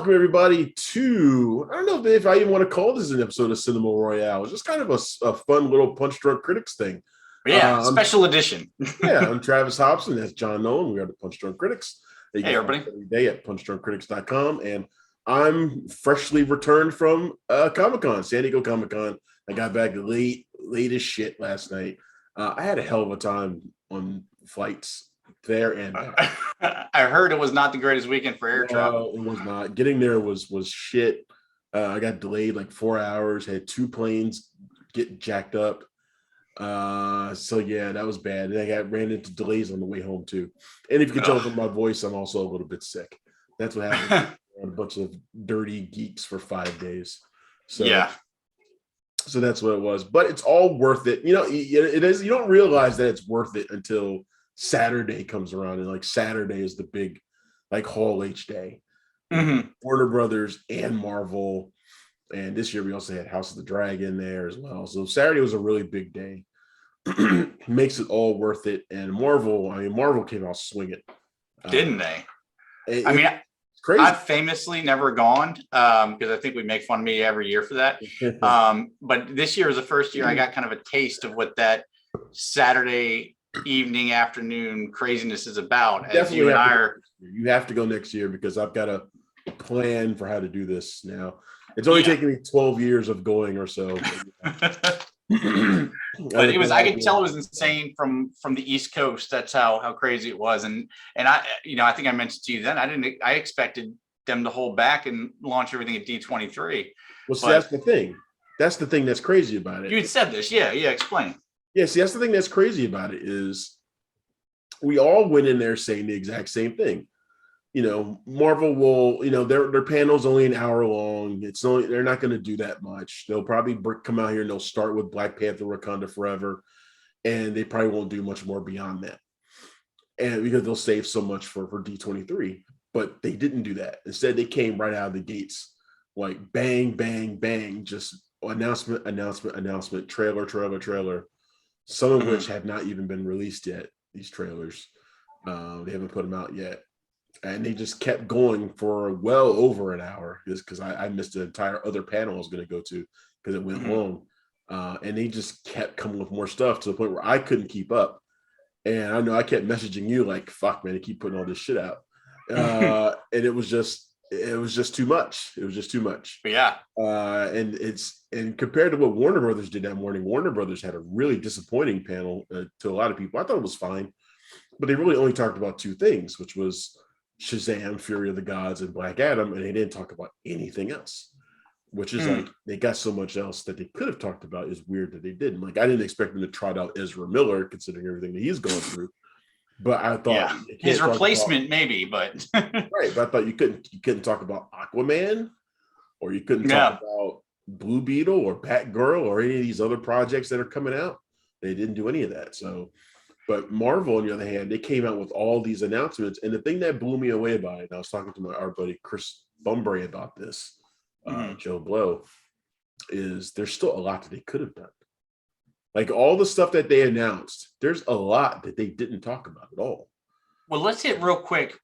welcome everybody to, I don't know if I even want to call this an episode of Cinema Royale. It's just kind of a fun little Punch Drunk Critics thing. Yeah, special edition. I'm Travis Hopson. That's John Nolan. We are the Punch Drunk Critics. Hey, everybody. Every day at punchdrunkcritics.com. And I'm freshly returned from Comic-Con, San Diego Comic-Con. I got back late as shit last night. I had a hell of a time on flights there and back. I heard it was not the greatest weekend for air travel. It was not. Getting there was shit. I got delayed like 4 hours. Had 2 planes get jacked up. So yeah, that was bad. And I ran into delays on the way home too. And if you can tell from my voice, I'm also a little bit sick. That's what happened. A bunch of dirty geeks for 5 days. So yeah. So that's what it was. But it's all worth it. You know, it is. You don't realize that it's worth it until Saturday comes around, and like Saturday is the big like Hall H day. Mm-hmm. Warner Brothers and Marvel, and this year we also had House of the Dragon there as well. So Saturday was a really big day. Makes it all worth it. And Marvel came out swinging, didn't they? It's crazy. I've famously never gone because I think we make fun of me every year for that. But this year was the first year I got kind of a taste of what that Saturday evening, afternoon craziness is about. As you and I are, you have to go next year because I've got a plan for how to do this now. It's only taken me 12 years of going or so. But it was, I could tell it was insane from the East Coast. That's how crazy it was. And I think I mentioned to you then, I expected them to hold back and launch everything at D23. Well, see, that's the thing. That's the thing that's crazy about it. You had said this. Yeah. Explain. Yeah, see, that's the thing that's crazy about it is we all went in there saying the exact same thing. You know, Marvel will, their panel's only an hour long. They're not going to do that much. They'll probably come out here and they'll start with Black Panther, Wakanda Forever, and they probably won't do much more beyond that. And because they'll save so much for D23, but they didn't do that. Instead, they came right out of the gates, like bang, bang, bang, just announcement, trailer. Some of which have not even been released yet, these trailers. They haven't put them out yet. And they just kept going for well over an hour because I missed the entire other panel I was going to go to because it went long. And they just kept coming with more stuff to the point where I couldn't keep up. And I know I kept messaging you like, fuck, man, they keep putting all this shit out. And it was just too much. It was just too much. Yeah. And compared to what Warner Brothers did that morning, Warner Brothers had a really disappointing panel to a lot of people. I thought it was fine, but they really only talked about 2 things, which was Shazam, Fury of the Gods, and Black Adam, and they didn't talk about anything else, which is like they got so much else that they could have talked about. Is weird that they didn't. Like I didn't expect them to trot out Ezra Miller, considering everything that he's going through. But I thought his replacement maybe, but right. But I thought you couldn't talk about Aquaman, or you couldn't talk about Blue Beetle or Batgirl or any of these other projects that are coming out. They didn't do any of that. So, but Marvel, on the other hand, they came out with all these announcements. And the thing that blew me away about it, and I was talking to our buddy Chris Bumbray about this, Joe Blow, is there's still a lot that they could have done. Like all the stuff that they announced, there's a lot that they didn't talk about at all. Well, let's hit real quick.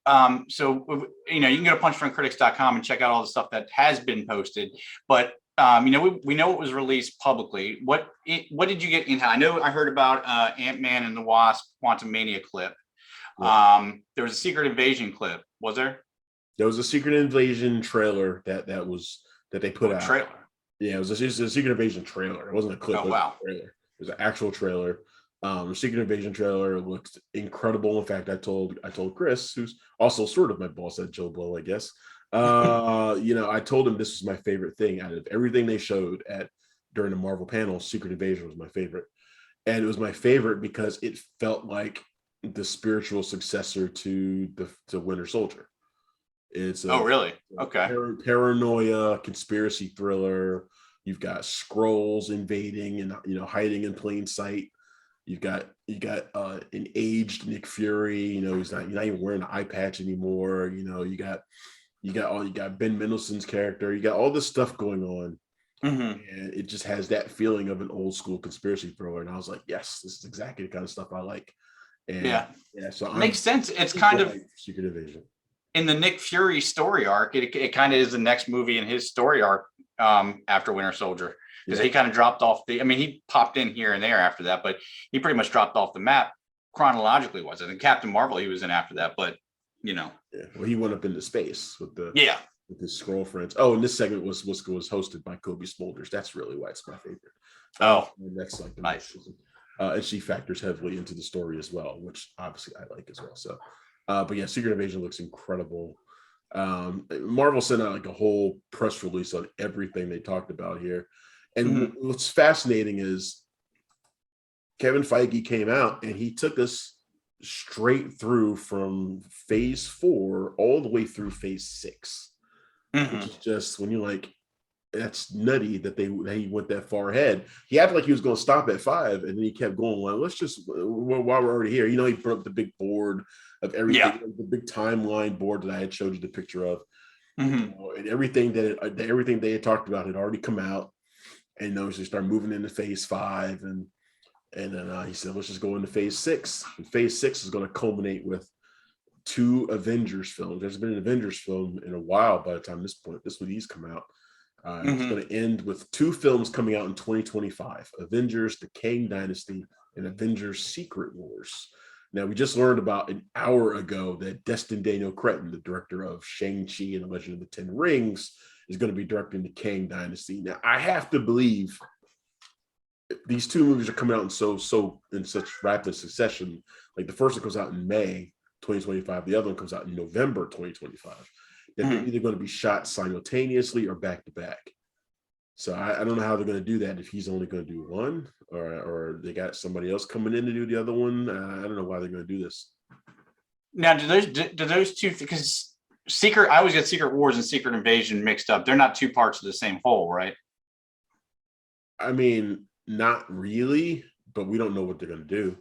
So, you can go to punchdrunkcritics.com and check out all the stuff that has been posted. But, we know it was released publicly. What did you get in? I know I heard about Ant-Man and the Wasp Quantum Mania clip. Yeah. There was a Secret Invasion clip. Was there? There was a Secret Invasion trailer that they put out. Trailer. Yeah, it was a Secret Invasion trailer. It wasn't a clip. Oh, wow. It was an actual trailer. The Secret Invasion trailer looked incredible. In fact, I told Chris, who's also sort of my boss at Joe Blow, I guess. I told him this was my favorite thing out of everything they showed during the Marvel panel. Secret Invasion was my favorite, and it was my favorite because it felt like the spiritual successor to Winter Soldier. It's really? Okay. Paranoia, conspiracy thriller. You've got Skrulls invading and hiding in plain sight. You got an aged Nick Fury. He's not even wearing an eye patch anymore. You got Ben Mendelsohn's character. You got all this stuff going on, and it just has that feeling of an old school conspiracy thriller. And I was like, yes, this is exactly the kind of stuff I like. And so makes sense. It's kind of Secret Invasion. in the Nick Fury story arc, it kind of is the next movie in his story arc after Winter Soldier, because he kind of dropped off he popped in here and there after that, but he pretty much dropped off the map chronologically. Was it? And Captain Marvel he was in after that, but well, he went up into space with with his scroll friends. Oh, and this segment was hosted by Kobe Smulders. That's really why it's my favorite. And that's like the nice. And she factors heavily into the story as well, which obviously I like as well. So, but yeah, Secret Invasion looks incredible. Marvel sent out like a whole press release on everything they talked about here. And what's fascinating is Kevin Feige came out and he took us straight through from phase 4 all the way through phase 6. Which is just, when you're like, that's nutty that he went that far ahead. He acted like he was going to stop at 5, and then he kept going. Well, let's just, while we're already here, he put up the big board of everything, the big timeline board that I had showed you the picture of, and everything everything they had talked about had already come out. And so they start moving into phase 5, and then he said, let's just go into phase 6. And phase 6 is going to culminate with 2 Avengers films. There's been an Avengers film in a while by the time this one these come out. It's going to end with 2 films coming out in 2025: Avengers: The Kang Dynasty and Avengers: Secret Wars. Now, we just learned about an hour ago that Destin Daniel Cretton, the director of Shang-Chi and the Legend of the Ten Rings, is going to be directing the Kang Dynasty. Now, I have to believe these 2 movies are coming out in such rapid succession. Like, the first one comes out in May 2025, the other one comes out in November 2025. That they're either going to be shot simultaneously or back to back. So I don't know how they're going to do that, if he's only going to do one, or they got somebody else coming in to do the other one. I don't know why they're going to do this. Now, do those two, because I always get Secret Wars and Secret Invasion mixed up. They're not 2 parts of the same whole, right? I mean, not really, but we don't know what they're going to do.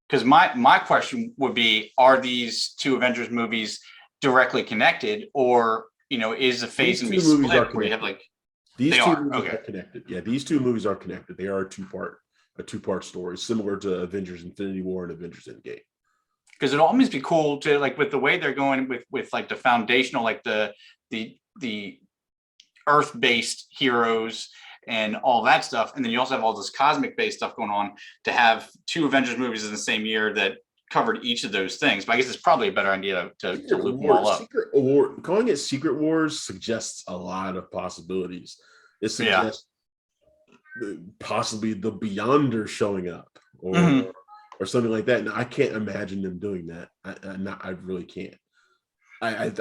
Because my question would be, are these 2 Avengers movies directly connected, or is the phase going to be split where you have like these 2 movies are connected? Yeah, these 2 movies are connected. They are a two-part story, similar to Avengers Infinity War and Avengers Endgame. Because it almost be cool to, like, with the way they're going with like the foundational, like the Earth-based heroes and all that stuff, and then you also have all this cosmic-based stuff going on, to have 2 Avengers movies in the same year that covered each of those things. But I guess it's probably a better idea to loop them all up. Calling it Secret Wars suggests a lot of possibilities. It suggests possibly the Beyonders showing up, or something like that. Now, I can't imagine them doing that. I really can't. I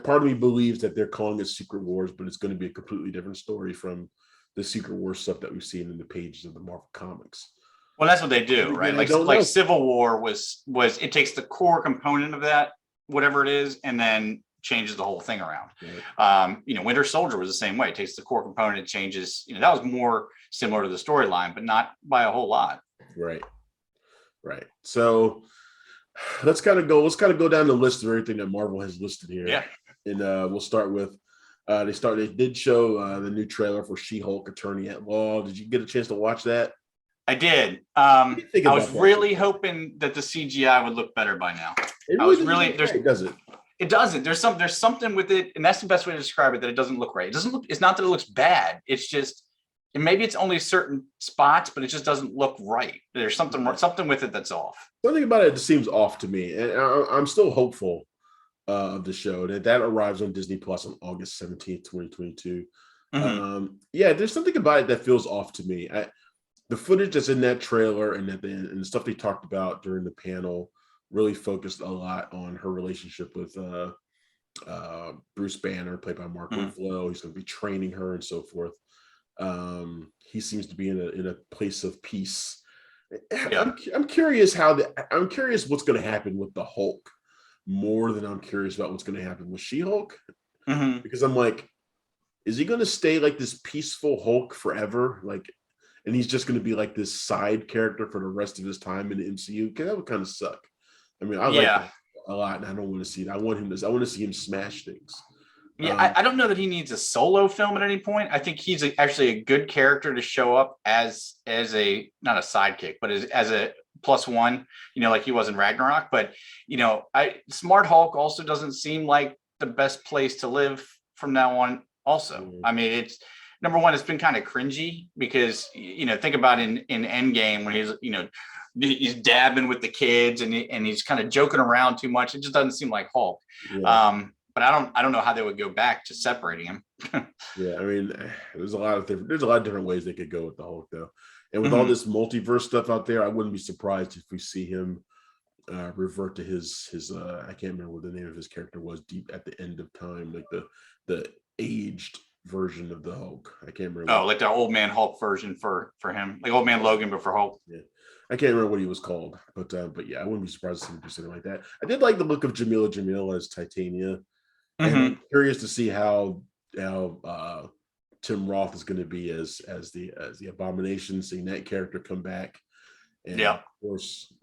part of me believes that they're calling it Secret Wars, but it's going to be a completely different story from the Secret Wars stuff that we've seen in the pages of the Marvel Comics. Well, that's what they do, right? Like Civil War was it takes the core component of that, whatever it is, and then changes the whole thing around. Right. Winter Soldier was the same way. It takes the core component, it changes. That was more similar to the storyline, but not by a whole lot. Right. So let's kind of go down the list of everything that Marvel has listed here. Yeah. And we'll start with they did show the new trailer for She-Hulk Attorney at Law. Did you get a chance to watch that? I did. I was really hoping that the CGI would look better by now. It doesn't. It doesn't. There's something with it, and that's the best way to describe it, that it doesn't look right. It doesn't look. It's not that it looks bad. It's just, and maybe it's only certain spots, but it just doesn't look right. There's something with it that's off. Something about it seems off to me, and I'm still hopeful of the show that arrives on Disney Plus on August 17th, 2022. There's something about it that feels off to me. The footage that's in that trailer and the stuff they talked about during the panel really focused a lot on her relationship with Bruce Banner, played by Mark Ruffalo. He's going to be training her and so forth. He seems to be in a place of peace. Yeah. I'm curious what's going to happen with the Hulk more than I'm curious about what's going to happen with She-Hulk. Because I'm like, is he going to stay like this peaceful Hulk forever? Like, and he's just going to be like this side character for the rest of his time in the MCU? Because that would kind of suck. I mean, I like that a lot, and I don't want to see it. I want to see him smash things. Yeah, I don't know that he needs a solo film at any point. I think he's actually a good character to show up as a, not a sidekick, but as a +1, like he was in Ragnarok. But Smart Hulk also doesn't seem like the best place to live from now on. Also, I mean, it's number one, it's been kind of cringy because think about in Endgame when he's dabbing with the kids and he's kind of joking around too much. It just doesn't seem like Hulk. Yeah. But I don't know how they would go back to separating him. Yeah, I mean, there's a lot of different ways they could go with the Hulk though, and with all this multiverse stuff out there, I wouldn't be surprised if we see him revert to his I can't remember what the name of his character was deep at the end of time, like the aged version of the Hulk. I can't remember. Oh, like the old man Hulk version for him, like old man Logan, but for Hulk. Yeah. I can't remember what he was called, but yeah, I wouldn't be surprised to see him do something like that. I did like the look of Jamila Jamil as Titania. And I'm curious to see how Tim Roth is going to be as the Abomination, seeing that character come back. And of course,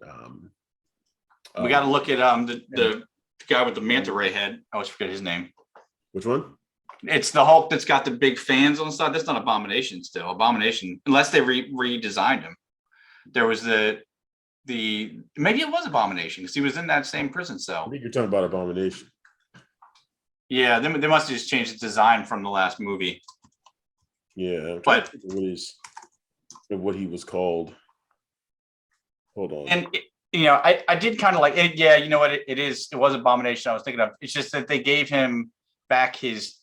we got to look at the guy with the manta ray head. I always forget his name. Which one? It's the Hulk that's got the big fans on the side. That's not Abomination still. Abomination, unless they redesigned him. There was maybe it was Abomination because he was in that same prison cell. I think you're talking about Abomination. Yeah, they must have just changed the design from the last movie. Yeah, but what he was called. Hold on. And I did kind of like it. Yeah, you know what? It was Abomination. I was thinking of. It's just that they gave him back his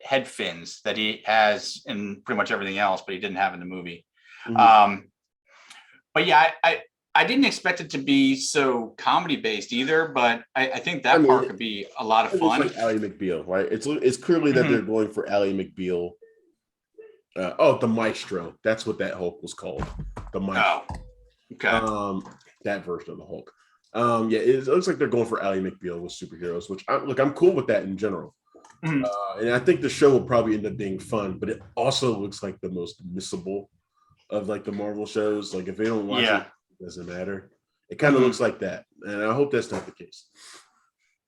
head fins that he has in pretty much everything else, but he didn't have in the movie. But yeah, I didn't expect it to be so comedy based either, but I think that part could be a lot of fun. Like Ally McBeal, right? It's clearly that they're going for Ally McBeal. The Maestro. That's what that Hulk was called. The Maestro. Oh, okay. That version of the Hulk. Yeah, it looks like they're going for Ally McBeal with superheroes, which I'm cool with that in general. And I think the show will probably end up being fun, but it also looks like the most missable of like the Marvel shows. Like if they don't watch it doesn't matter. It kind of looks like that, and I hope that's not the case.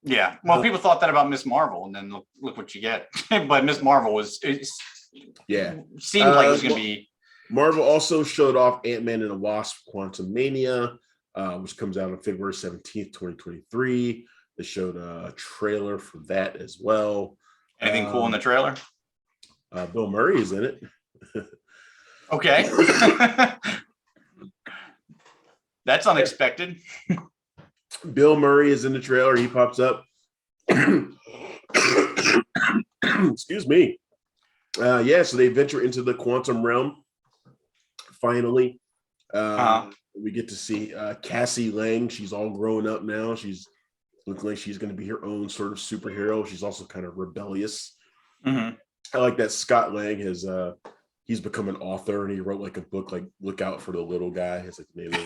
Yeah, well, people thought that about Miss Marvel, and then look what you get. But Miss Marvel seemed like it was going to be. Marvel also showed off Ant-Man and the Wasp: Quantum Mania, which comes out on February 17th, 2023. They showed a trailer for that as well. Anything cool in the trailer? Bill Murray is in it. Okay. That's unexpected. Bill Murray is in the trailer. He pops up. Excuse me. So they venture into the quantum realm. Finally, we get to see Cassie Lang. She's all grown up now. She's looking like she's going to be her own sort of superhero. She's also kind of rebellious. I like that Scott Lang has he's become an author, and he wrote like a book like Look Out for the Little Guy. It's like the name of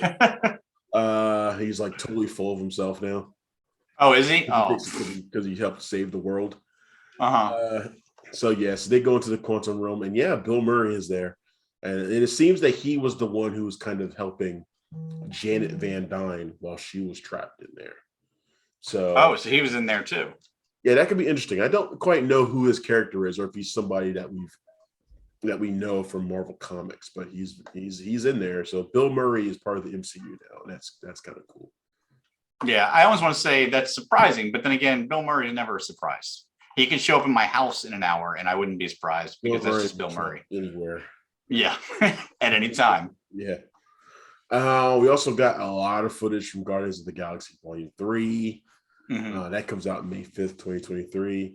it. He's like totally full of himself now. Oh, is he? Oh, because he helped save the world. So they go into the quantum realm, and Bill Murray is there, and it seems that he was the one who was kind of helping Janet Van Dyne while she was trapped in there. So so he was in there too. Yeah, that could be interesting. I don't quite know who his character is, or if he's somebody that we know from Marvel Comics, but he's in there. So Bill Murray is part of the MCU now, and that's kind of cool. Yeah, I always want to say that's surprising, but then again, Bill Murray is never a surprise. He could show up in my house in an hour, and I wouldn't be surprised because that's just Bill Murray. Anywhere. Yeah, at any time. Yeah. We also got a lot of footage from Guardians of the Galaxy Volume 3. That comes out May 5th, 2023.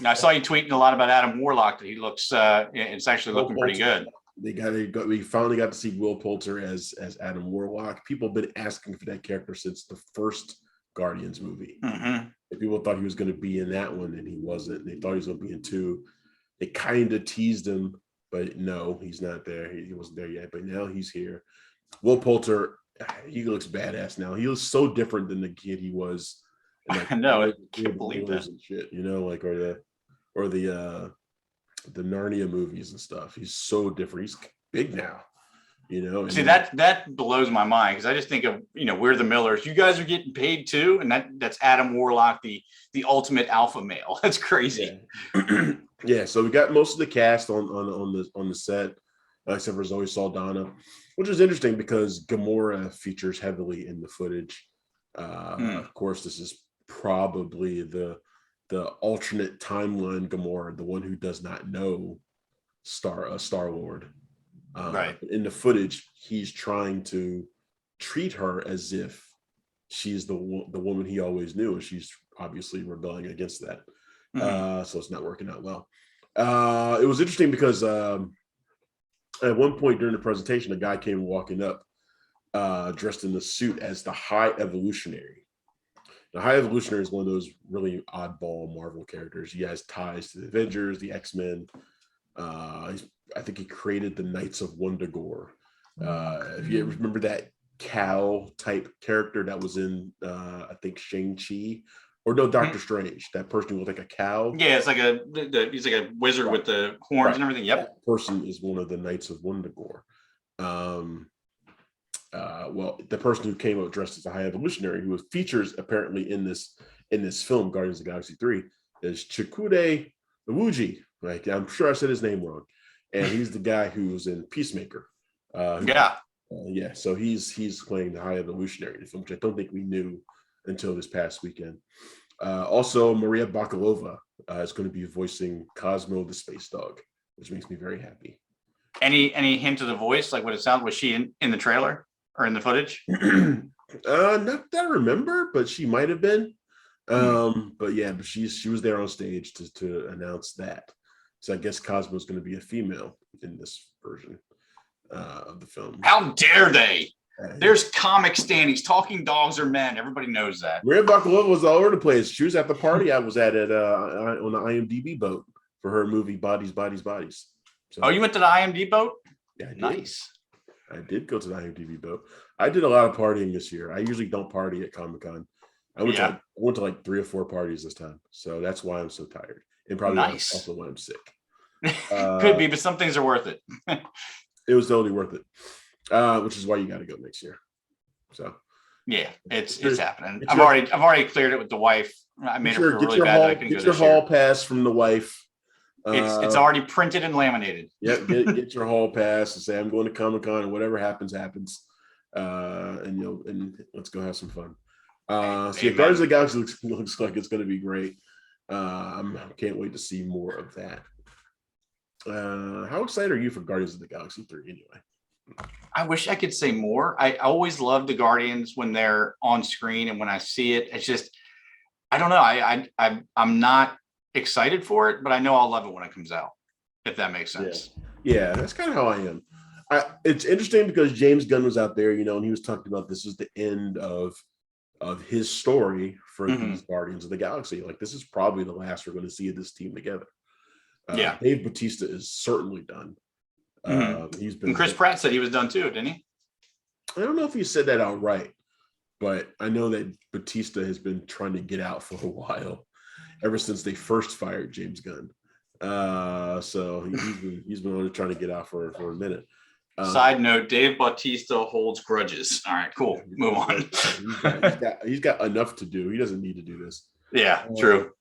I saw you tweeting a lot about Adam Warlock. That he looks, it's actually looking pretty good. We finally got to see Will Poulter as Adam Warlock. People have been asking for that character since the first Guardians movie. And people thought he was going to be in that one, and he wasn't. They thought he was going to be in 2. They kind of teased him, but no, he's not there. He wasn't there yet, but now he's here. Will Poulter, he looks badass now. He looks so different than the kid he was. I know. I can't believe that. And shit, like or the Narnia movies and stuff. He's so different. He's big now. See, that blows my mind because I just think of we're the Millers. You guys are getting paid too, and that's Adam Warlock, the ultimate alpha male. That's crazy. Yeah. So we got most of the cast on the set. except for Zoe Saldana, which is interesting because Gamora features heavily in the footage. Of course, this is probably the alternate timeline Gamora, the one who does not know Star-Lord. Right. In the footage, he's trying to treat her as if she's the woman he always knew, and she's obviously rebelling against that. So it's not working out well. It was interesting because at one point during the presentation, a guy came walking up dressed in the suit as the High Evolutionary. The High Evolutionary is one of those really oddball Marvel characters. He has ties to the Avengers, the X-Men. I think he created the Knights of Wundagore. If you remember that Cal type character that was in I think Shang-Chi, or no, Doctor Strange, that person who looked like a cow. Yeah, it's like he's like a wizard with the horns and everything. Yep. That person is one of the Knights of Wundagore. Well, the person who came up dressed as a High Evolutionary, who features apparently in this film, Guardians of the Galaxy 3, is Chikude Iwuji. Like, I'm sure I said his name wrong. And he's the guy who's in Peacemaker. So he's playing the High Evolutionary in the film, which I don't think we knew until this past weekend. Also, Maria Bakalova is going to be voicing Cosmo the Space Dog, which makes me very happy. Any hint of the voice, like what it sounded? Was she in the trailer or in the footage? Not that I remember, but she might have been. But she was there on stage to announce that. So I guess Cosmo is going to be a female in this version of the film. How dare they? There's comic standings. Talking dogs are men. Everybody knows that. Maria Bakalova was all over the place. She was at the party I was at on the IMDb boat for her movie Bodies, Bodies, Bodies. So, you went to the IMDb boat? Yeah, nice. I did go to the IMDb boat. I did a lot of partying this year. I usually don't party at Comic-Con. I went to like 3 or 4 parties this time. So that's why I'm so tired. And probably also why I'm sick. Could be, but some things are worth it. It was totally worth it. Which is why you got to go next year. So yeah, it's happening. I've already cleared it with the wife. I made her feel really bad that I couldn't go this year. Get your hall pass from the wife. It's already printed and laminated. Yeah, get your hall pass and say I'm going to Comic-Con, and whatever happens. And let's go have some fun. Guardians of the Galaxy looks like it's going to be great. I can't wait to see more of that. How excited are you for Guardians of the Galaxy 3 anyway? I wish I could say more. I always love the Guardians when they're on screen, and when I see it, it's just, I don't know. I'm not excited for it, but I know I'll love it when it comes out, if that makes sense. Yeah, that's kind of how I am. It's interesting because James Gunn was out there, and he was talking about this is the end of his story for these Guardians of the Galaxy. Like, this is probably the last we're going to see of this team together. Dave Bautista is certainly done. He's been. And Chris Pratt said he was done too, didn't he? I don't know if he said that outright, but I know that Bautista has been trying to get out for a while, ever since they first fired James Gunn. So he's been trying to get out for a minute. Side note: Dave Bautista holds grudges. All right, cool. Move on. He's got enough to do. He doesn't need to do this. Yeah, true.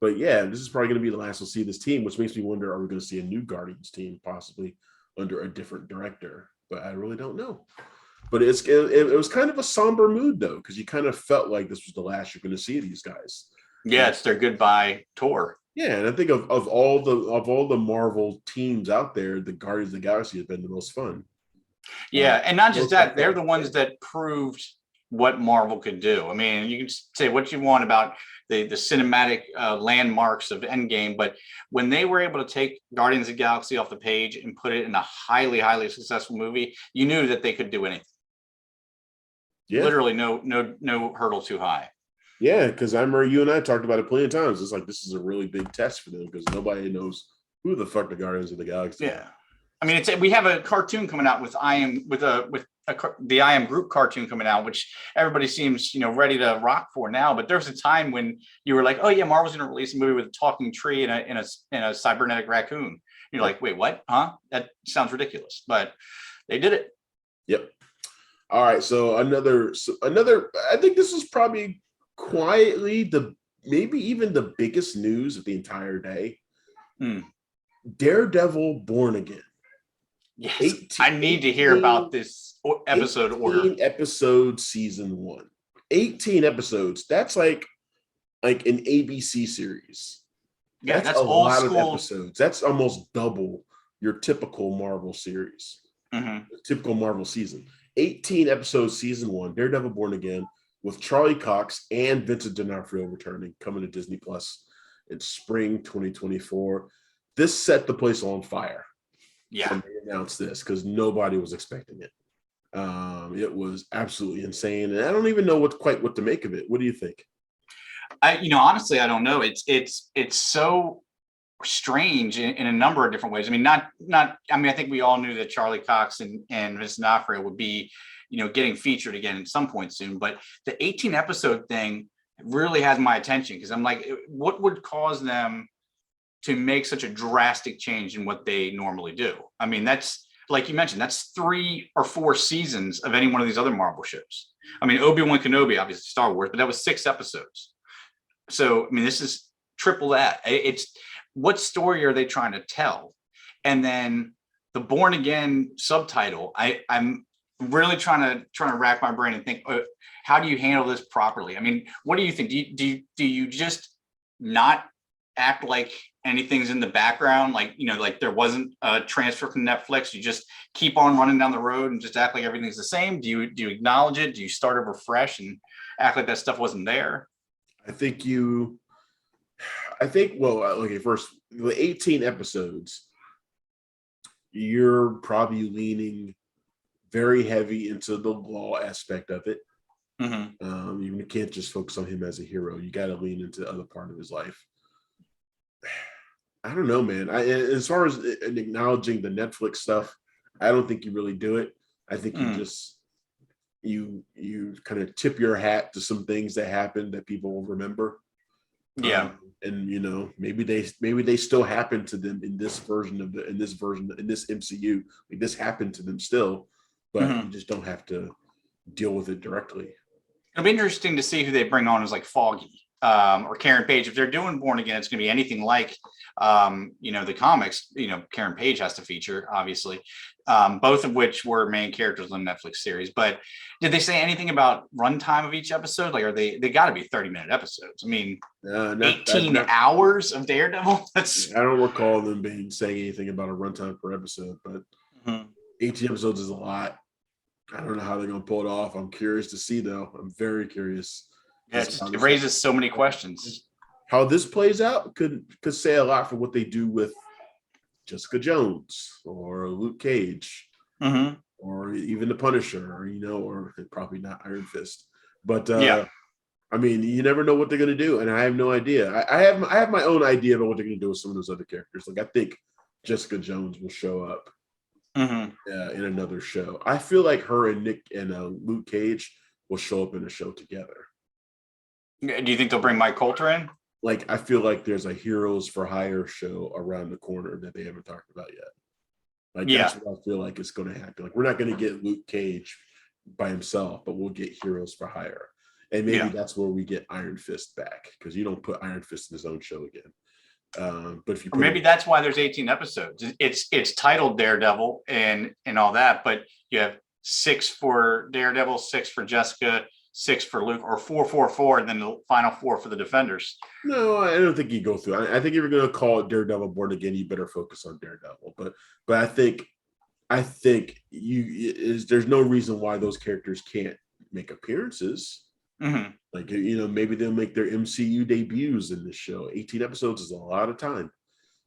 But yeah, this is probably going to be the last we'll see this team, which makes me wonder, are we going to see a new Guardians team possibly under a different director? But I really don't know. But it was kind of a somber mood, though, because you kind of felt like this was the last you're going to see these guys. Yeah, it's their goodbye tour. Yeah, and I think of all the Marvel teams out there, the Guardians of the Galaxy has been the most fun. Yeah, and not just that, they're the ones that proved what Marvel could do. I mean, you can say what you want about the cinematic landmarks of Endgame, but when they were able to take Guardians of the Galaxy off the page and put it in a highly, highly successful movie, you knew that they could do anything. Yeah. Literally no hurdle too high. Yeah, because I remember you and I talked about it plenty of times. It's like, this is a really big test for them because nobody knows who the fuck the Guardians of the Galaxy are. Yeah. I mean, we have a cartoon coming out with the I Am Group cartoon coming out, which everybody seems ready to rock for now. But there's a time when you were like, oh yeah, Marvel's going to release a movie with a talking tree and a cybernetic raccoon. You're like, wait, what? Huh? That sounds ridiculous. But they did it. Yep. All right. So another. I think this is probably quietly maybe even the biggest news of the entire day. Daredevil Born Again. Yes, 18, I need to hear about this episode order. Episode season 1. 18 episodes. That's like an ABC series. Yeah, that's a old lot school. of episodes. That's almost double your typical Marvel series. Typical Marvel season. 18 episodes, season 1, Daredevil Born Again, with Charlie Cox and Vincent D'Onofrio returning, coming to Disney Plus in spring 2024. This set the place on fire. Yeah. When they announced this, because nobody was expecting it. It was absolutely insane. And I don't even know what to make of it. What do you think? Honestly, I don't know. It's so strange in a number of different ways. I mean, I think we all knew that Charlie Cox and Vincent D'Onofrio would be, getting featured again at some point soon. But the 18 episode thing really has my attention, because I'm like, what would cause them to make such a drastic change in what they normally do? I mean, that's, like you mentioned, that's 3 or 4 seasons of any one of these other Marvel shows. I mean, Obi-Wan Kenobi, obviously Star Wars, but that was 6 episodes. So, I mean, this is triple that. It's, what story are they trying to tell? And then the Born Again subtitle, I'm really trying to rack my brain and think, how do you handle this properly? I mean, what do you think? Do you just not act like anything's in the background, like there wasn't a transfer from Netflix? You just keep on running down the road and just act like everything's the same? Do you acknowledge it? Do you start over fresh and act like that stuff wasn't there? Well, okay, first, the 18 episodes, you're probably leaning very heavy into the law aspect of it. You can't just focus on him as a hero. You got to lean into the other part of his life. I don't know, man. As far as acknowledging the Netflix stuff, I don't think you really do it. I think you just you kind of tip your hat to some things that happened that people will remember. Yeah. And maybe they still happen to them in this version in this MCU. Like, this happened to them still, but you just don't have to deal with it directly. It'll be interesting to see who they bring on as like Foggy or Karen Page. If they're doing Born Again, it's going to be anything like the comics. Karen Page has to feature, obviously, both of which were main characters in the Netflix series. But did they say anything about runtime of each episode? Like, they got to be 30-minute episodes? I mean, 18 hours of Daredevil. I don't recall them saying anything about a runtime per episode, but 18 episodes is a lot. I don't know how they're going to pull it off. I'm curious to see, though. I'm very curious. It raises so many questions. How this plays out could say a lot for what they do with Jessica Jones or Luke Cage, or even the Punisher, or probably not Iron Fist. But I mean, you never know what they're going to do, and I have no idea. I have my own idea about what they're going to do with some of those other characters. Like, I think Jessica Jones will show up in another show. I feel like her and Nick and Luke Cage will show up in a show together. Do you think they'll bring Mike Colter in? Like, I feel like there's a Heroes for Hire show around the corner that they haven't talked about yet. Like, that's what I feel like is going to happen. Like, we're not going to get Luke Cage by himself, but we'll get Heroes for Hire. And maybe that's where we get Iron Fist back, because you don't put Iron Fist in his own show again. But if you maybe that's why there's 18 episodes. It's titled Daredevil and all that, but you have 6 for Daredevil, 6 for Jessica, 6 for Luke, or 4, and then the final 4 for the Defenders. No, I don't think you go through. I think if you're going to call it Daredevil Born Again, you better focus on Daredevil. But I think there's no reason why those characters can't make appearances. Like, maybe they'll make their MCU debuts in this show. 18 episodes is a lot of time.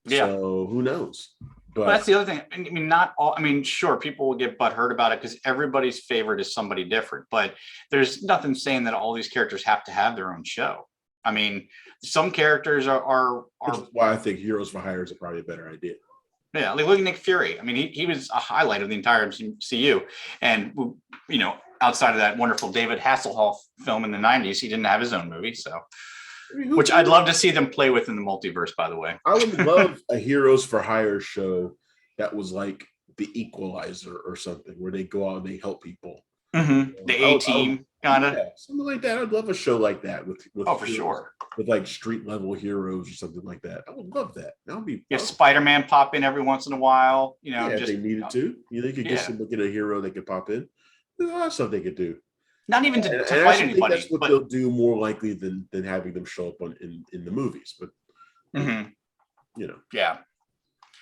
So who knows? But that's the other thing. I mean, not all. I mean, sure, people will get butthurt about it because everybody's favorite is somebody different. But there's nothing saying that all these characters have to have their own show. I mean, some characters are which is why I think Heroes for Hire is probably a better idea. Yeah, like look at Nick Fury. I mean, he was a highlight of the entire MCU, and outside of that wonderful David Hasselhoff film in the 90s, he didn't have his own movie. So, which I'd love to see them play with in the multiverse, by the way. I would love a Heroes for Hire show that was like The Equalizer or something, where they go out and they help people. The A-Team. kind of. Yeah, something like that. I'd love a show like that with Oh, for sure. With like street level heroes or something like that. I would love that. That would be. If Spider-Man pop in every once in a while, yeah, if they needed to. They could get a hero that could pop in. There's a lot of stuff they could do. Not even to and fight I anybody. Think that's what they'll do more likely than having them show up in the movies. But yeah,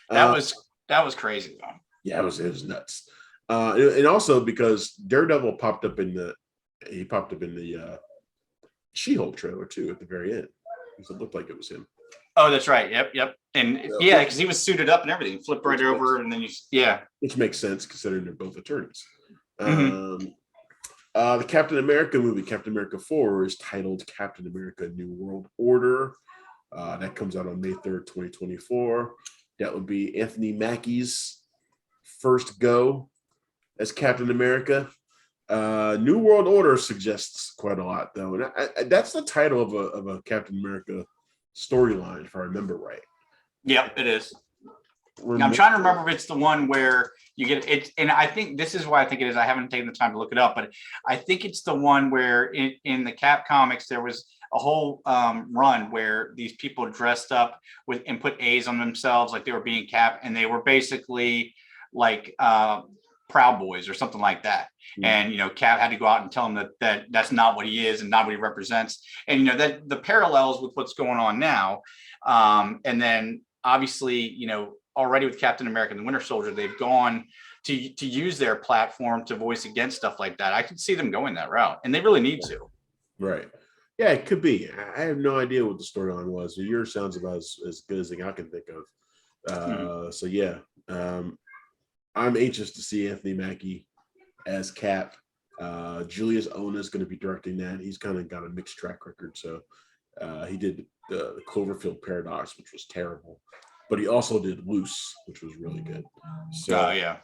that was crazy though. Yeah, it was nuts. And also because Daredevil popped up in the She-Hulk trailer too at the very end, because it looked like it was him. Oh, that's right. Yep. And because he was suited up and everything, flipped right over, and then which makes sense considering they're both attorneys. The Captain America movie, Captain America 4, is titled Captain America: New World Order. That comes out on May 3rd, 2024. That would be Anthony Mackie's first go as Captain America. New World Order suggests quite a lot, though, and that's the title of a Captain America storyline, if I remember right. Yep, it is. I'm trying to remember if it's the one where you get it, and I think this is why I think it is. I haven't taken the time to look it up, but I think it's the one where in the Cap comics there was a whole run where these people dressed up with and put A's on themselves like they were being Cap, and they were basically like Proud Boys or something like that. And Cap had to go out and tell him that that's not what he is and not what he represents. And that the parallels with what's going on now, and then obviously already with Captain America and the Winter Soldier, they've gone to use their platform to voice against stuff like that. I could see them going that route, and they really need to. Right. Yeah, it could be. I have no idea what the storyline was. Yours sounds about as good as I can think of. So yeah, I'm anxious to see Anthony Mackie as Cap. Julius Ona is going to be directing that. He's kind of got a mixed track record. So he did the Cloverfield Paradox, which was terrible, but he also did Loose, which was really good. So yeah.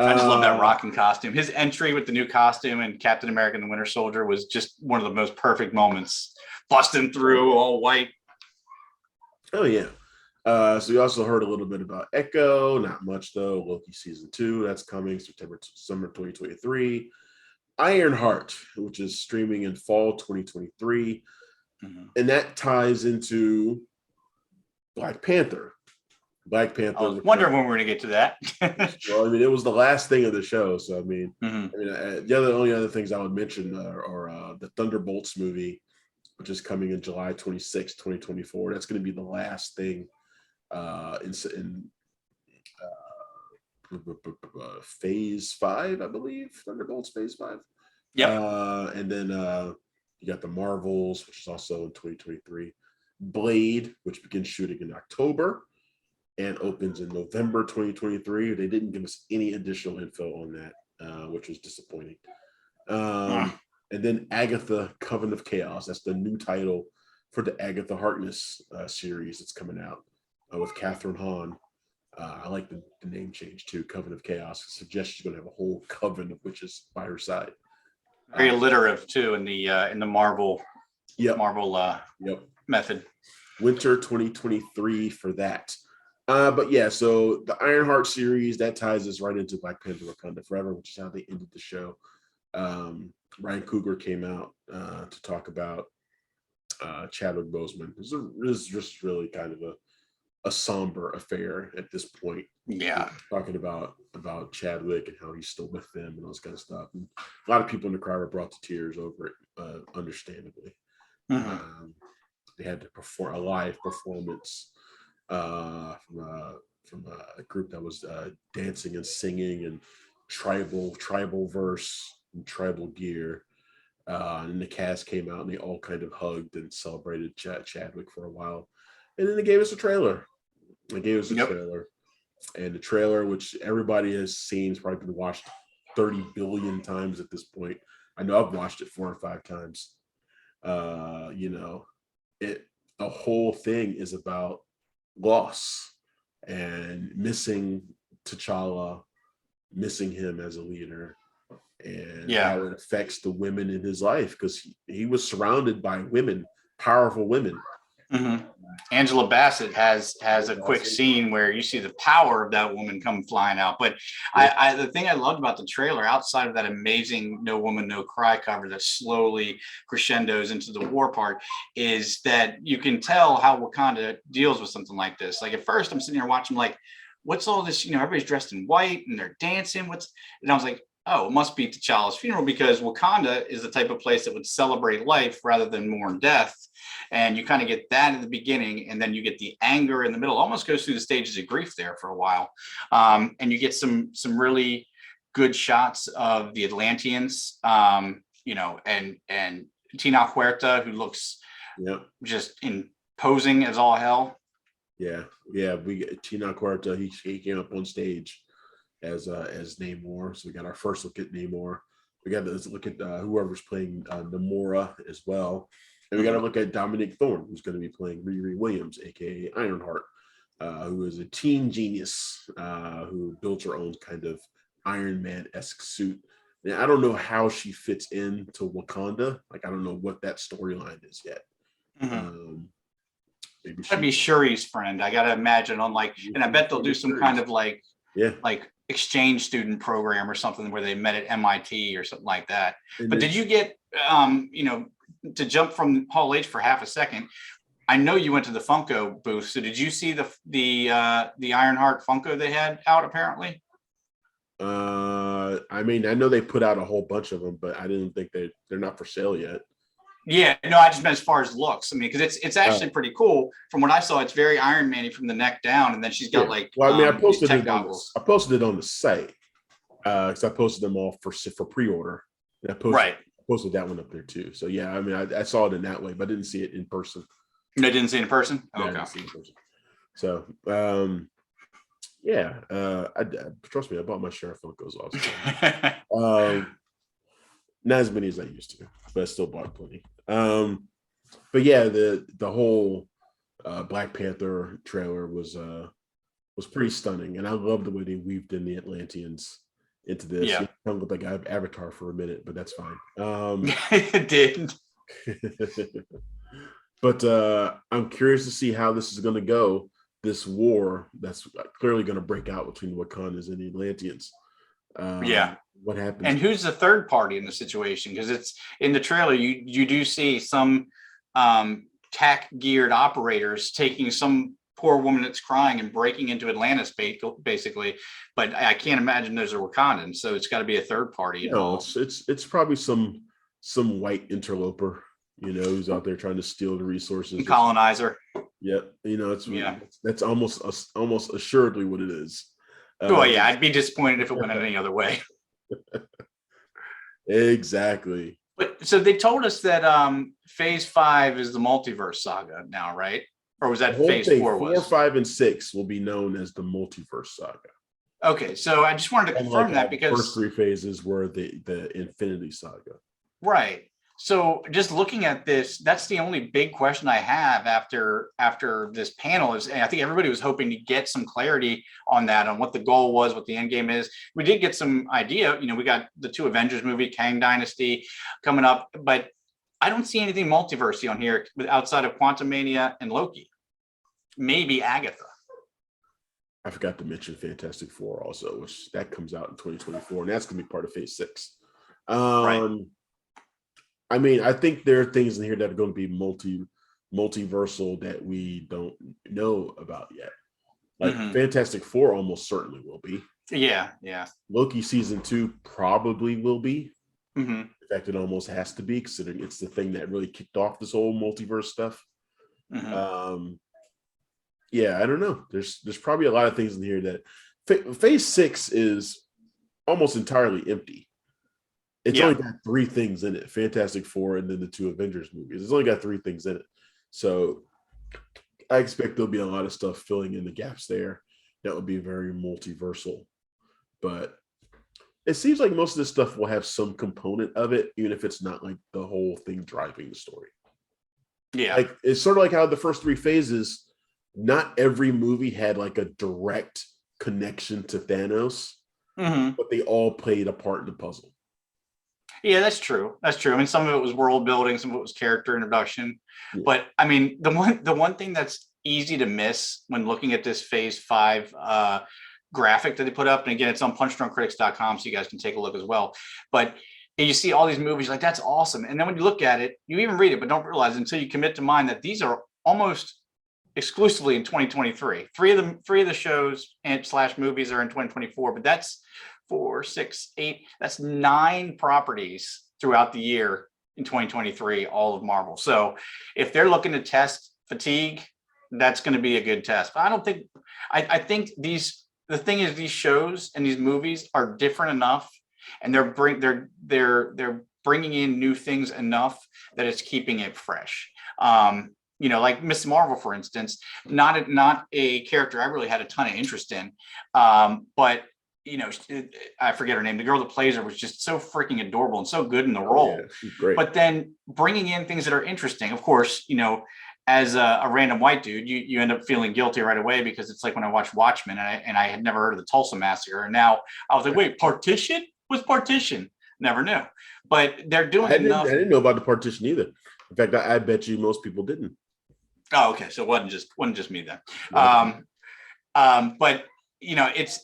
I just love that rocking costume. His entry with the new costume and Captain America and the Winter Soldier was just one of the most perfect moments. Busting through all white. Oh yeah. So we also heard a little bit about Echo, not much though. Loki season 2, that's coming summer 2023. Ironheart, which is streaming in fall 2023, and that ties into Black Panther. I was wondering when we're going to get to that. Well, I mean, it was the last thing of the show, so I mean, the only other things I would mention are the Thunderbolts movie, which is coming in July 26, 2024. That's going to be the last thing in phase 5, I believe. Thunderbolts phase 5. And then you got the Marvels, which is also in 2023. Blade, which begins shooting in October and opens in November 2023. They didn't give us any additional info on that, which was disappointing. And then Agatha, Coven of Chaos. That's the new title for the Agatha Harkness series that's coming out with Catherine Hahn. I like the name change too, Coven of Chaos. It suggests she's going to have a whole coven of witches by her side. Very alliterative too in the Marvel. Marvel method. Winter 2023 for that. But yeah, so the Ironheart series, that ties us right into Black Panther: Wakanda Forever, which is how they ended the show. Ryan Coogler came out to talk about Chadwick Boseman. This is just really kind of a somber affair at this point. Yeah, talking about Chadwick and how he's still with them and all this kind of stuff. And a lot of people in the crowd were brought to tears over it, understandably. They had to perform a live performance from a group that was dancing and singing and tribal verse and tribal gear. And the cast came out and they all kind of hugged and celebrated Chadwick for a while. And then they gave us a trailer. Trailer. And the trailer, which everybody has seen, has probably been watched 30 billion times at this point. I know I've watched it 4 or 5 times. The whole thing is about loss and missing T'Challa, missing him as a leader, and how it affects the women in his life, because he was surrounded by women, powerful women, Mm-hmm. Angela Bassett has a quick scene where you see the power of that woman come flying out. But the thing I loved about the trailer, outside of that amazing "No Woman, No Cry" cover that slowly crescendos into the war part, is that you can tell how Wakanda deals with something like this. Like at first, I'm sitting here watching, like, what's all this? Everybody's dressed in white and they're dancing. And I was like, oh, it must be T'Challa's funeral, because Wakanda is the type of place that would celebrate life rather than mourn death. And you kind of get that in the beginning, and then you get the anger in the middle. It almost goes through the stages of grief there for a while. And you get some really good shots of the Atlanteans, and Tina Huerta, who looks just imposing as all hell. Yeah. We get Tina Huerta. He came up on stage as Namor. So we got our first look at Namor. We got to look at whoever's playing Namora as well. And we got to look at Dominic Thorne, who's going to be playing Riri Williams, aka Ironheart, who is a teen genius who built her own kind of Iron Man-esque suit. And I don't know how she fits into Wakanda. Like, I don't know what that storyline is yet. Maybe that'd be Shuri's friend. I gotta imagine and I bet they'll do some kind of like exchange student program or something where they met at MIT or something like that. But did you get to jump from Hall H for half a second? I know you went to the Funko booth, so did you see the Ironheart Funko they had out apparently? I mean, I know they put out a whole bunch of them, but I didn't think they're not for sale yet. Yeah, no, I just meant as far as looks. I mean, because it's actually pretty cool. From what I saw, it's very Iron Man-y from the neck down, and then she's got I posted it on the site because I posted them all for pre-order. And I posted that one up there too. So yeah, I mean, I saw it in that way, but I didn't see it in person. You didn't see it in person? Oh, okay. I didn't see it in person. So I trust me, I bought my share of Funkos also. Not as many as I used to, but I still bought plenty. But yeah, the whole Black Panther trailer was pretty stunning, and I love the way they weaved in the Atlanteans into this. Yeah, it kind of looked like I have Avatar for a minute, but that's fine. It did. But I'm curious to see how this is going to go. This war that's clearly going to break out between the Wakandans and the Atlanteans. What happens? And who's the third party in the situation? Because it's in the trailer, you do see some tack geared operators taking some poor woman that's crying and breaking into Atlantis basically, but I can't imagine those are Wakandans, so it's got to be a third party. No, it's probably some white interloper, who's out there trying to steal the resources. Colonizer. Yeah, that's almost assuredly what it is. I'd be disappointed if it went any other way. Exactly. But so they told us that phase 5 is the Multiverse Saga now, right? Or was that phase 4? 4, 5, and 6 will be known as the Multiverse Saga. Okay, so I just wanted to confirm that because the first 3 phases were the Infinity Saga. Right. So just looking at this, that's the only big question I have after this panel is, and I think everybody was hoping to get some clarity on that, on what the goal was, what the end game is. We did get some idea. We got the 2 Avengers movie, Kang Dynasty coming up, but I don't see anything multiversey on here outside of Quantumania and Loki. Maybe Agatha. I forgot to mention Fantastic Four also, which that comes out in 2024, and that's going to be part of phase 6. Right. I mean, I think there are things in here that are going to be multiversal that we don't know about yet. Like Fantastic Four almost certainly will be. Yeah. Loki season 2 probably will be. In fact, it almost has to be, considering it's the thing that really kicked off this whole multiverse stuff. I don't know. There's probably a lot of things in here that phase 6 is almost entirely empty. It's only got 3 things in it: Fantastic Four, and then the 2 Avengers movies. It's only got 3 things in it. So I expect there'll be a lot of stuff filling in the gaps there that will be very multiversal. But it seems like most of this stuff will have some component of it, even if it's not like the whole thing driving the story. Yeah. Like it's sort of like how the first 3 phases, not every movie had like a direct connection to Thanos, but they all played a part in the puzzle. Yeah, that's true. That's true. I mean, some of it was world building, some of it was character introduction. Yeah. But I mean, the one thing that's easy to miss when looking at this phase 5 graphic that they put up, and again, it's on punchdrunkcritics.com, so you guys can take a look as well. But you see all these movies, like that's awesome. And then when you look at it, you even read it, but don't realize until you commit to mind that these are almost exclusively in 2023. Three of the shows and slash movies are in 2024, but that's 4, 6, 8. That's 9 properties throughout the year in 2023, all of Marvel. So if they're looking to test fatigue, that's going to be a good test. But I don't think, I think the thing is these shows and these movies are different enough, and they're bringing in new things enough that it's keeping it fresh. Like Miss Marvel, for instance, not a character I really had a ton of interest in, but I forget her name. The girl that plays her was just so freaking adorable and so good in the role. Yeah, she's great. But then bringing in things that are interesting, of course, as a random white dude, you end up feeling guilty right away, because it's like when I watched Watchmen and I had never heard of the Tulsa Massacre, and now I was like, wait, Partition? What's Partition? Never knew. But they're doing enough. I didn't know about the Partition either. In fact, I bet you most people didn't. Oh, okay. So it wasn't just me then. But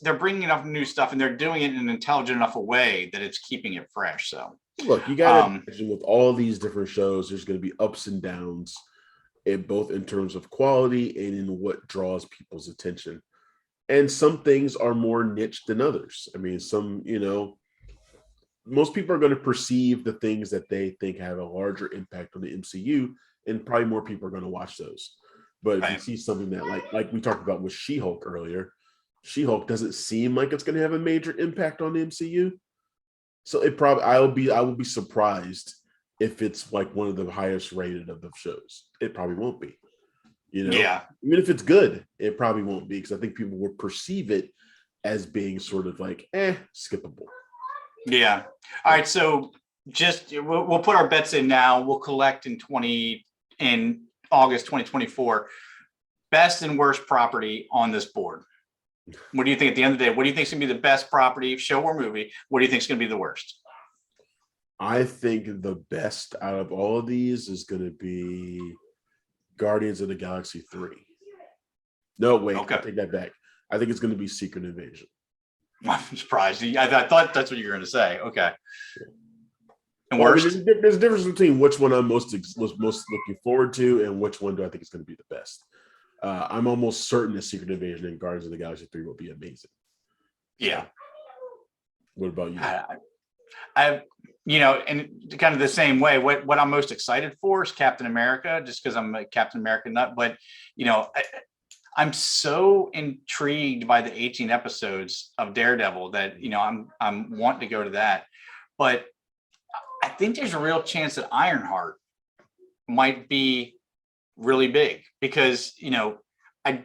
they're bringing enough new stuff, and they're doing it in an intelligent enough a way that it's keeping it fresh. So look, you got to imagine with all these different shows, there's going to be ups and downs, both in terms of quality and in what draws people's attention. And some things are more niche than others. I mean, most people are going to perceive the things that they think have a larger impact on the MCU, and probably more people are going to watch those. But if you see something that like we talked about with She-Hulk earlier, She-Hulk doesn't seem like it's going to have a major impact on the MCU. So I will be surprised if it's like one of the highest rated of the shows. It probably won't be. Yeah. Even if it's good, it probably won't be, because I think people will perceive it as being sort of like, skippable. Yeah. All right. So we'll put our bets in now. We'll collect in August 2024. Best and worst property on this board. What do you think at the end of the day? What do you think is going to be the best property, show or movie? What do you think is going to be the worst? I think the best out of all of these is going to be Guardians of the Galaxy 3. No, wait, okay. I take that back. I think it's going to be Secret Invasion. I'm surprised. I thought that's what you were going to say. Okay. Yeah. And worst? There's a difference between which one I'm most looking forward to and which one do I think is going to be the best. I'm almost certain that Secret Invasion and Guardians of the Galaxy 3 will be amazing. Yeah. What about you? And kind of the same way, what I'm most excited for is Captain America, just because I'm a Captain America nut. But, I'm so intrigued by the 18 episodes of Daredevil that, I'm wanting to go to that. But I think there's a real chance that Ironheart might be really big, because, I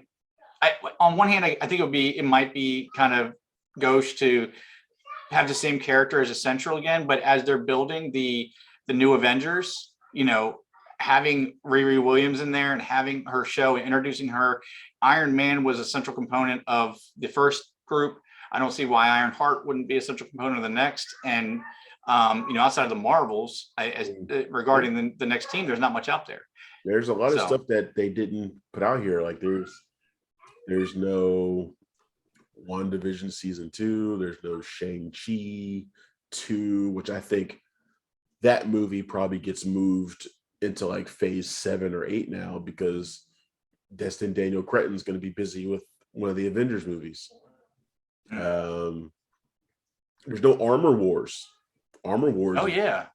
on one hand, I think it might be kind of gauche to have the same character as Essential again, but as they're building the new Avengers, having Riri Williams in there and having her show and introducing her. Iron Man was a central component of the first group. I don't see why Ironheart wouldn't be a central component of the next. And outside of the Marvels, regarding the next team, there's not much out there. There's a lot of stuff that they didn't put out here. Like there's no WandaVision season 2. There's no Shang-Chi 2, which I think that movie probably gets moved into like phase 7 or 8 now, because Destin Daniel Cretton's going to be busy with one of the Avengers movies. There's no Armor Wars. Armor Wars. Oh yeah.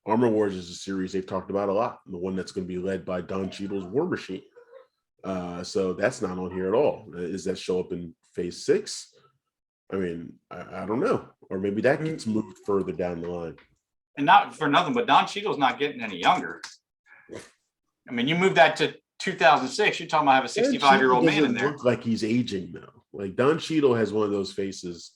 Armor Wars is a series they've talked about a lot. The one that's going to be led by Don Cheadle's War Machine. So that's not on here at all. Does that show up in phase 6? I mean, I don't know. Or maybe that gets moved further down the line. And not for nothing, but Don Cheadle's not getting any younger. I mean, you move that to 2006, you're talking about have a 65-year-old man in there. Look like he's aging though. Like Don Cheadle has one of those faces.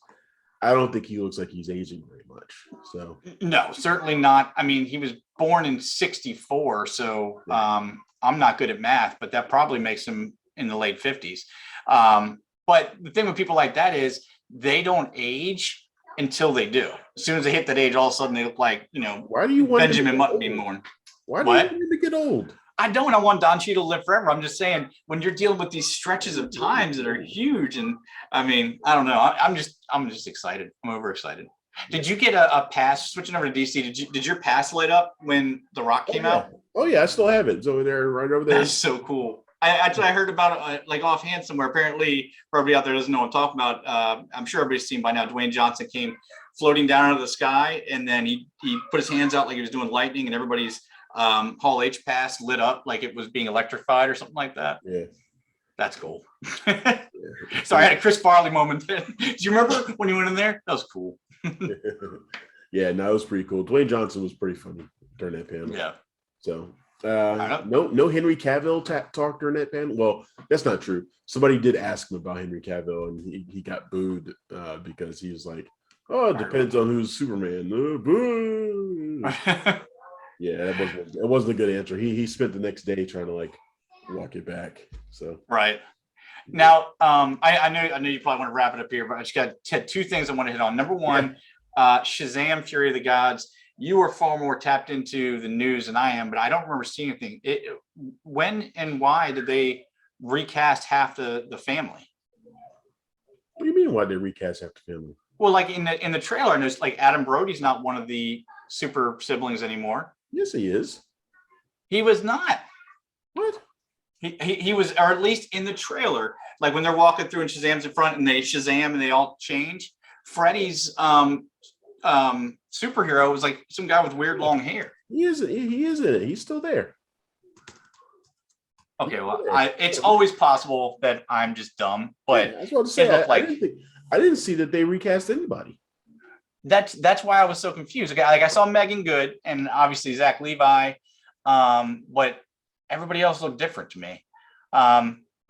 I don't think he looks like he's aging very much. So no, certainly not. I mean, he was born in 64, so I'm not good at math, but that probably makes him in the late 50s. But the thing with people like that is they don't age until they do. As soon as they hit that age, all of a sudden they look like, why do you want Benjamin Mutton being born. Why do you want him to get old? I don't. I want Don Cheadle to live forever. I'm just saying, when you're dealing with these stretches of times that are huge, and I mean, I don't know. I'm just excited. I'm overexcited. Did you get a pass switching over to DC? Did your pass light up when The Rock came out? Oh yeah, I still have it. It's over there, right over there. That's so cool. I heard about it like offhand somewhere. Apparently, for everybody out there doesn't know what I'm talking about. I'm sure everybody's seen by now. Dwayne Johnson came floating down out of the sky, and then he put his hands out like he was doing lightning, and everybody's Hall H pass lit up like it was being electrified or something like that. Yeah, that's cool. So I had a Chris Farley moment then. Do you remember when you went in there? That was cool. Yeah, no, it was pretty cool. Dwayne Johnson was pretty funny during that panel. Yeah. So no Henry Cavill talk during that panel. Well, that's not true. Somebody did ask him about Henry Cavill, and he got booed because he was like, "Oh, it depends on who's Superman." Boo. Yeah, it wasn't a good answer. He spent the next day trying to like walk it back. So right. Now, I know you probably want to wrap it up here, but I just had two things I want to hit on. Number one, Shazam, Fury of the Gods. You are far more tapped into the news than I am, but I don't remember seeing anything. When and why did they recast half the family? What do you mean? Why they recast half the family? Well, like in the trailer, I noticed like Adam Brody's not one of the super siblings anymore. Yes, he is. He was not. What? He was, or at least in the trailer, like when they're walking through and Shazam's in front and they Shazam and they all change. Freddy's superhero was like some guy with weird long hair. He is in it. He's still there. Okay, well, it's always possible that I'm just dumb, but yeah, I was about to say, I didn't see that they recast anybody. That's why I was so confused. Like I saw Megan Good and obviously Zach Levi, but everybody else looked different to me.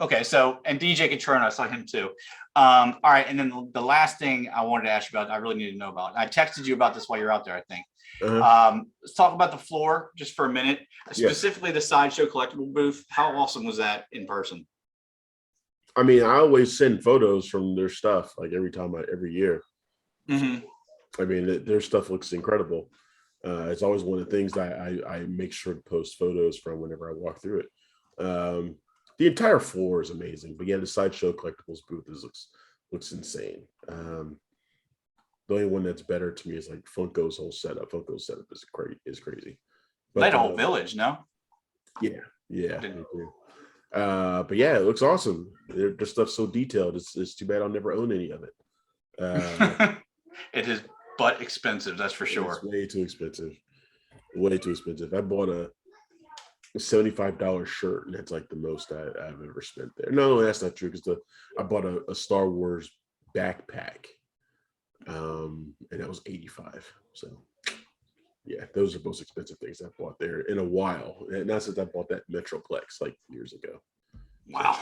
Okay, so and DJ Catrona, I saw him too. All right, and then the last thing I wanted to ask you about, I really need to know about. I texted you about this while you're out there, I think. Let's talk about the floor just for a minute, specifically the Sideshow collectible booth. How awesome was that in person? I mean, I always send photos from their stuff like every year. Mm-hmm. I mean, their stuff looks incredible. It's always one of the things that I make sure to post photos from whenever I walk through it. The entire floor is amazing, but yeah, the Sideshow collectibles booth looks insane. The only one that's better to me is like Funko's whole setup. Funko's setup is crazy. But that whole village, no? Yeah. But yeah, it looks awesome. Their stuff's so detailed. It's too bad I'll never own any of it. It is but expensive, that's for sure. It's way too expensive. I bought a $75 shirt, and that's like the most I've ever spent there. No, that's not true, because I bought a Star Wars backpack, and that was $85. So yeah, those are the most expensive things I bought there in a while, and not since I bought that Metroplex like years ago. Wow,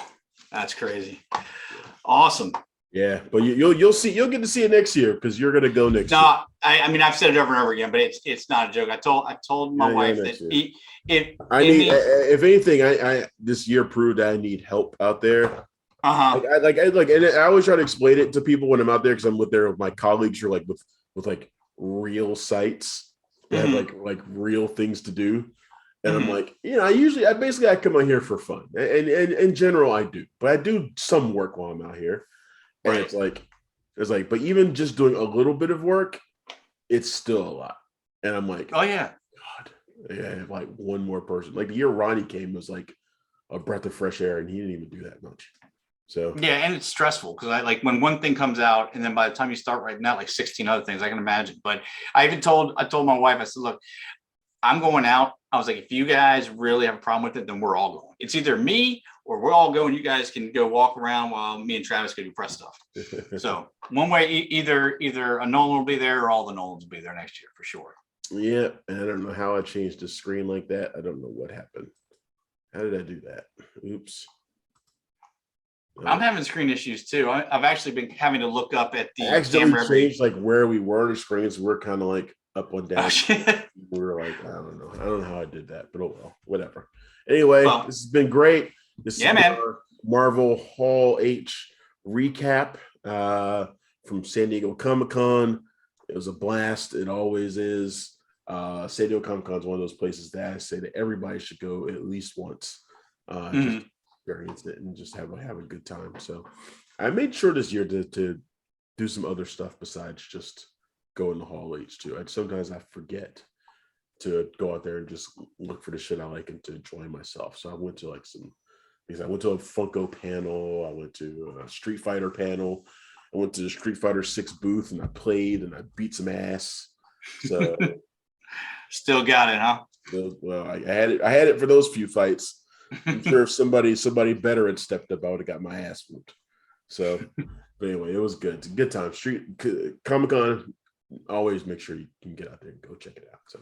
that's crazy. Awesome. Yeah, but you'll get to see it next year, because you're gonna go next year. I mean, I've said it over and over again, but it's not a joke. I told my wife that if anything, I this year proved that I need help out there. And I always try to explain it to people when I'm out there, because I'm with my colleagues who are like with like real sites that have like real things to do. And I'm like, I come out here for fun. And in general, I do. But I do some work while I'm out here. And it's like, but even just doing a little bit of work, it's still a lot. And I'm like, oh yeah, God, I have like one more person. Like the year Ronnie came was like a breath of fresh air, and he didn't even do that much. So yeah, and it's stressful, because I like when one thing comes out, and then by the time you start writing out like 16 other things, I can imagine. But I told my wife, I said, look, I'm going out. I was like, if you guys really have a problem with it, then we're all going. It's either me or we're all going. You guys can go walk around while me and Travis go do press stuff. So one way, either a Nolan will be there or all the Nolans will be there next year for sure. Yeah, and I don't know how I changed the screen like that. I don't know what happened. How did I do that? Oops. I'm having screen issues too. I've actually been having to look up at the accidentally changed like where we were on the screens. We're kind of like up and down. We were like, I don't know how I did that, but oh well, whatever. Anyway, this has been great. This is our Marvel Hall H recap from San Diego Comic-Con. It was a blast. It always is. San Diego Comic Con is one of those places that I say that everybody should go at least once, just experience it and just have a good time. So I made sure this year to do some other stuff besides just go in the Hall H too. Sometimes I forget to go out there and just look for the shit I like and to enjoy myself. So I went to I went to a Funko panel. I went to a Street Fighter panel. I went to the Street Fighter 6 booth and I played and I beat some ass. So still got it, huh? Well, I had it for those few fights. I'm sure if somebody better had stepped up, I would have got my ass whooped. So, but anyway, it was good. It's a good time. Comic Con. Always make sure you can get out there and go check it out. So,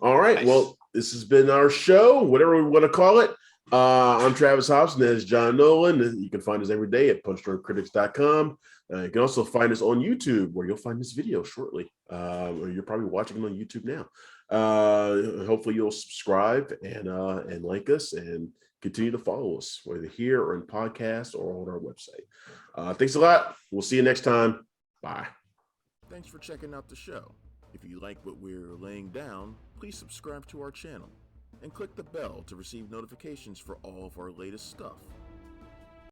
all right. Nice. Well, this has been our show, whatever we want to call it. I'm Travis Hopson. That's John Nolan. You can find us every day at punchdrunkcritics.com. You can also find us on YouTube, where you'll find this video shortly. Or you're probably watching it on YouTube now. Hopefully you'll subscribe and like us and continue to follow us, whether here or in podcast or on our website. Thanks a lot. We'll see you next time. Bye. Thanks for checking out the show. If you like what we're laying down, please subscribe to our channel and click the bell to receive notifications for all of our latest stuff.